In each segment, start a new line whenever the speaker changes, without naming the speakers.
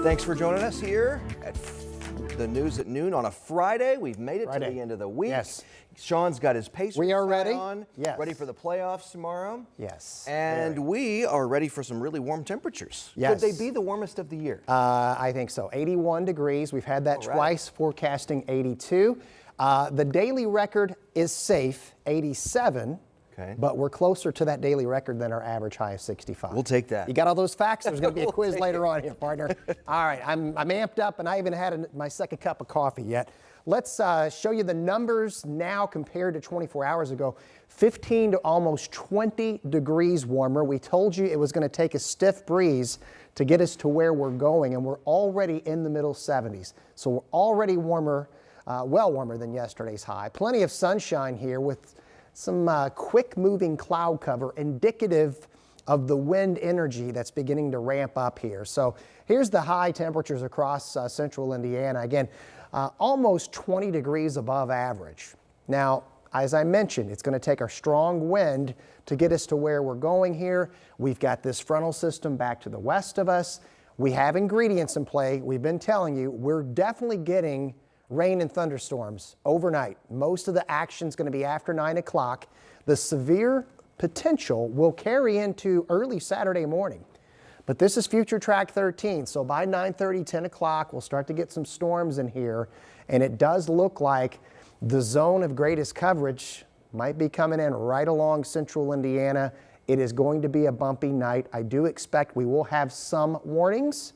Thanks for joining us here at the News at Noon on a Friday. We've made it to the end of the week.
Yes.
Sean's got his Pacers
We are ready.
on,
Yes.
ready for the playoffs tomorrow.
Yes.
And we are ready for some really warm temperatures.
Yes.
Could they be the warmest of the year?
I think so. 81 degrees. We've had that twice, forecasting 82. The daily record is safe, 87.
Okay.
But we're closer to that daily record than our average high of 65.
We'll take that.
You got all those facts? There's going to be a quiz later on here, partner. All right, I'm amped up, and I haven't had my second cup of coffee yet. Let's show you the numbers now compared to 24 hours ago. 15 to almost 20 degrees warmer. We told you it was going to take a stiff breeze to get us to where we're going, and we're already in the middle 70s. So we're already warmer, well warmer than yesterday's high. Plenty of sunshine here with some quick moving cloud cover indicative of the wind energy that's beginning to ramp up here. So here's the high temperatures across central Indiana. Again, almost 20 degrees above average. Now, as I mentioned, it's going to take our strong wind to get us to where we're going here. We've got this frontal system back to the west of us. We have ingredients in play. We've been telling you we're definitely getting rain and thunderstorms overnight. Most of the action is going to be after 9 o'clock. The severe potential will carry into early Saturday morning. But this is future track 13, so by 9:30, 10 o'clock, we'll start to get some storms in here, and it does look like the zone of greatest coverage might be coming in right along central Indiana. It is going to be a bumpy night. I do expect we will have some warnings,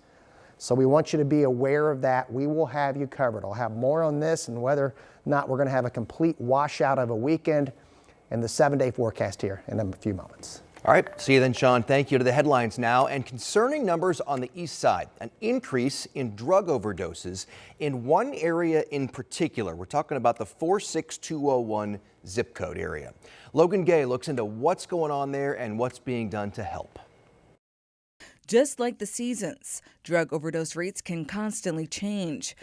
so we want you to be aware of that. We will have you covered. I'll have more on this and whether or not we're going to have a complete washout of a weekend and the 7-day forecast here in a few moments.
All right, see you then, Sean. Thank you. To the headlines now. And concerning numbers on the east side, an increase in drug overdoses in one area in particular. We're talking about the 46201 zip code area. Logan Gay looks into what's going on there and what's being done to help.
Just like the seasons, drug overdose rates can constantly change,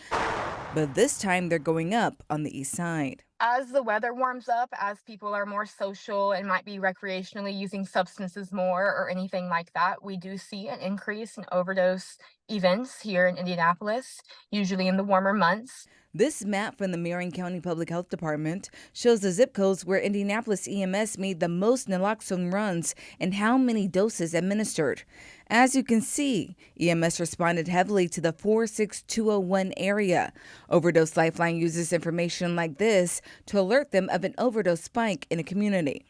but this time they're going up on the east side.
As the weather warms up, as people are more social and might be recreationally using substances more or anything like that, we do see an increase in overdose events here in Indianapolis, usually in the warmer months.
This map from the Marion County Public Health Department shows the zip codes where Indianapolis EMS made the most naloxone runs and how many doses administered. As you can see, EMS responded heavily to the 46201 area. Overdose Lifeline uses information like this to alert them of an overdose spike in a community.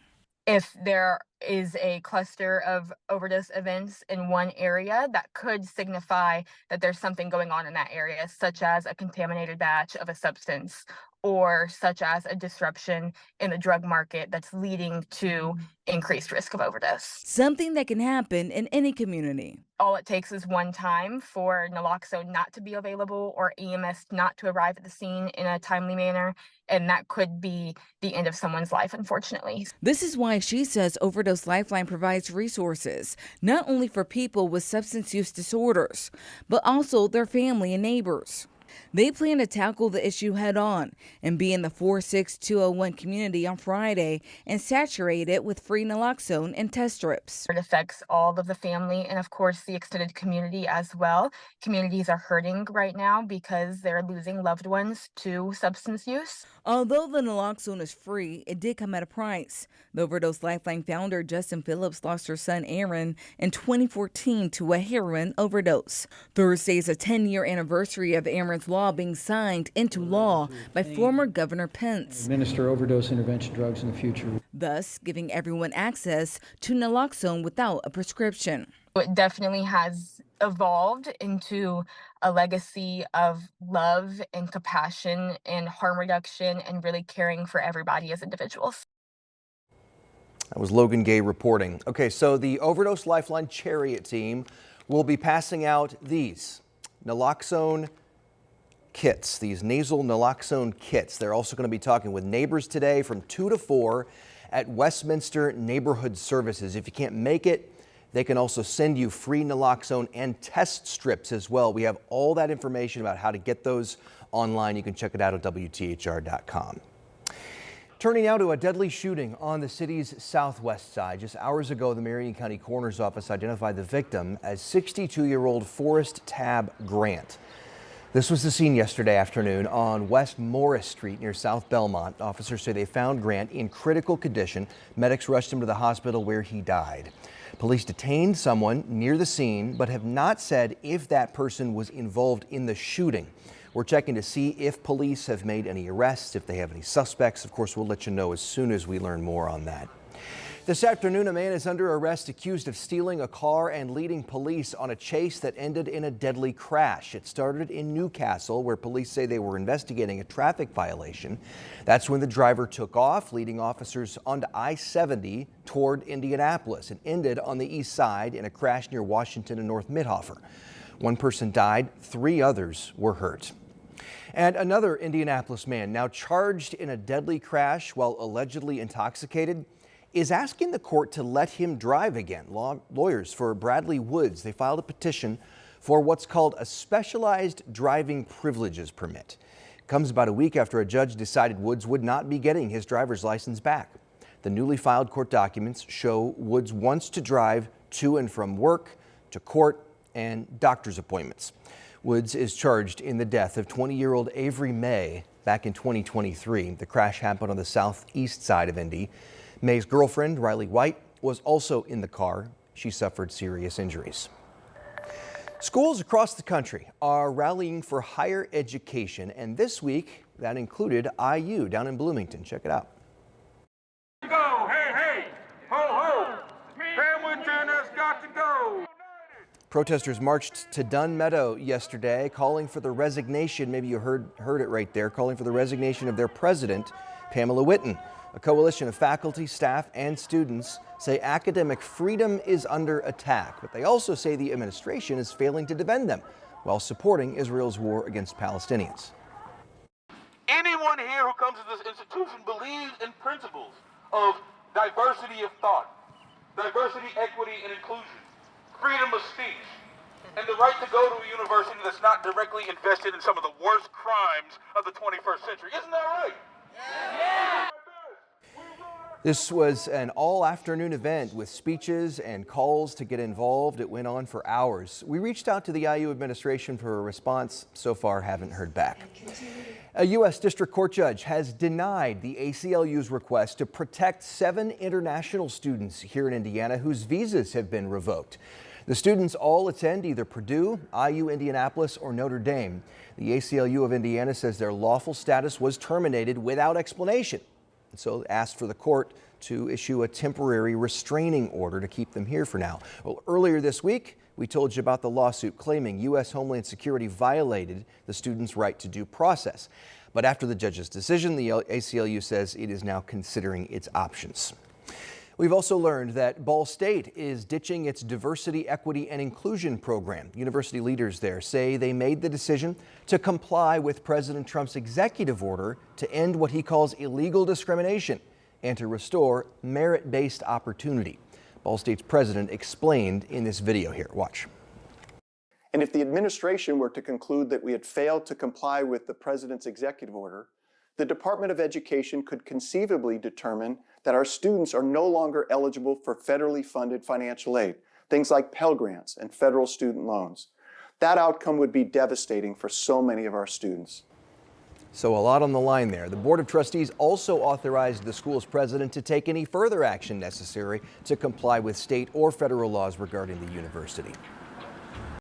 If there is a cluster of overdose events in one area, that could signify that there's something going on in that area, such as a contaminated batch of a substance or such as a disruption in the drug market that's leading to increased risk of overdose.
Something that can happen in any community.
All it takes is one time for naloxone not to be available or EMS not to arrive at the scene in a timely manner, and that could be the end of someone's life, unfortunately.
This is why she says Overdose Lifeline provides resources, not only for people with substance use disorders, but also their family and neighbors. They plan to tackle the issue head on and be in the 46201 community on Friday and saturate it with free naloxone and test strips.
It affects all of the family and, of course, the extended community as well. Communities are hurting right now because they're losing loved ones to substance use.
Although the naloxone is free, it did come at a price. The Overdose Lifeline founder, Justin Phillips, lost her son, Aaron, in 2014 to a heroin overdose. Thursday is a 10-year anniversary of Aaron's law being signed into law by former Governor Pence.
Administer overdose intervention drugs in the future,
Thus giving everyone access to naloxone without a prescription.
It definitely has evolved into a legacy of love and compassion and harm reduction and really caring for everybody as individuals.
That was Logan Gay reporting. Okay, so the Overdose Lifeline Chariot team will be passing out these naloxone kits, these nasal naloxone kits. They're also going to be talking with neighbors today from 2 to 4 at Westminster Neighborhood Services. If you can't make it, they can also send you free naloxone and test strips as well. We have all that information about how to get those online. You can check it out at WTHR.com. Turning now to a deadly shooting on the city's southwest side. Just hours ago, the Marion County Coroner's Office identified the victim as 62-year-old Forrest Tab Grant. This was the scene yesterday afternoon on West Morris Street near South Belmont. Officers say they found Grant in critical condition. Medics rushed him to the hospital where he died. Police detained someone near the scene, but have not said if that person was involved in the shooting. We're checking to see if police have made any arrests, if they have any suspects. Of course, we'll let you know as soon as we learn more on that. This afternoon, a man is under arrest accused of stealing a car and leading police on a chase that ended in a deadly crash. It started in Newcastle, where police say they were investigating a traffic violation. That's when the driver took off, leading officers onto I-70 toward Indianapolis. It ended on the east side in a crash near Washington and North Midhofer. One person died, 3 others were hurt. And another Indianapolis man, now charged in a deadly crash while allegedly intoxicated, is asking the court to let him drive again. Lawyers for Bradley Woods, they filed a petition for what's called a specialized driving privileges permit. It comes about a week after a judge decided Woods would not be getting his driver's license back. The newly filed court documents show Woods wants to drive to and from work, to court, and doctor's appointments. Woods is charged in the death of 20-year-old Avery May back in 2023. The crash happened on the southeast side of Indy. May's girlfriend, Riley White, was also in the car. She suffered serious injuries. Schools across the country are rallying for higher education, and this week that included IU down in Bloomington. Check it out.
Go, hey, hey, ho, ho, Hamilton has got to go.
Protesters marched to Dunn Meadow yesterday, calling for the resignation, maybe you heard it right there, calling for the resignation of their president, Pamela Whitten. A coalition of faculty, staff, and students say academic freedom is under attack, but they also say the administration is failing to defend them while supporting Israel's war against Palestinians.
Anyone here who comes to this institution believes in principles of diversity of thought, diversity, equity, and inclusion, freedom of speech, and the right to go to a university that's not directly invested in some of the worst crimes of the 21st century. Isn't that right? Yeah.
This was an all-afternoon event with speeches and calls to get involved. It went on for hours. We reached out to the IU administration for a response. So far, haven't heard back. A U.S. District Court judge has denied the ACLU's request to protect 7 international students here in Indiana whose visas have been revoked. The students all attend either Purdue, IU Indianapolis, or Notre Dame. The ACLU of Indiana says their lawful status was terminated without explanation, and so asked for the court to issue a temporary restraining order to keep them here for now. Well, earlier this week, we told you about the lawsuit claiming U.S. Homeland Security violated the students' right to due process. But after the judge's decision, the ACLU says it is now considering its options. We've also learned that Ball State is ditching its diversity, equity, and inclusion program. University leaders there say they made the decision to comply with President Trump's executive order to end what he calls illegal discrimination and to restore merit-based opportunity. Ball State's president explained in this video here. Watch.
And if the administration were to conclude that we had failed to comply with the president's executive order, the Department of Education could conceivably determine that our students are no longer eligible for federally funded financial aid, things like Pell Grants and federal student loans. That outcome would be devastating for so many of our students.
So a lot on the line there. The Board of Trustees also authorized the school's president to take any further action necessary to comply with state or federal laws regarding the university.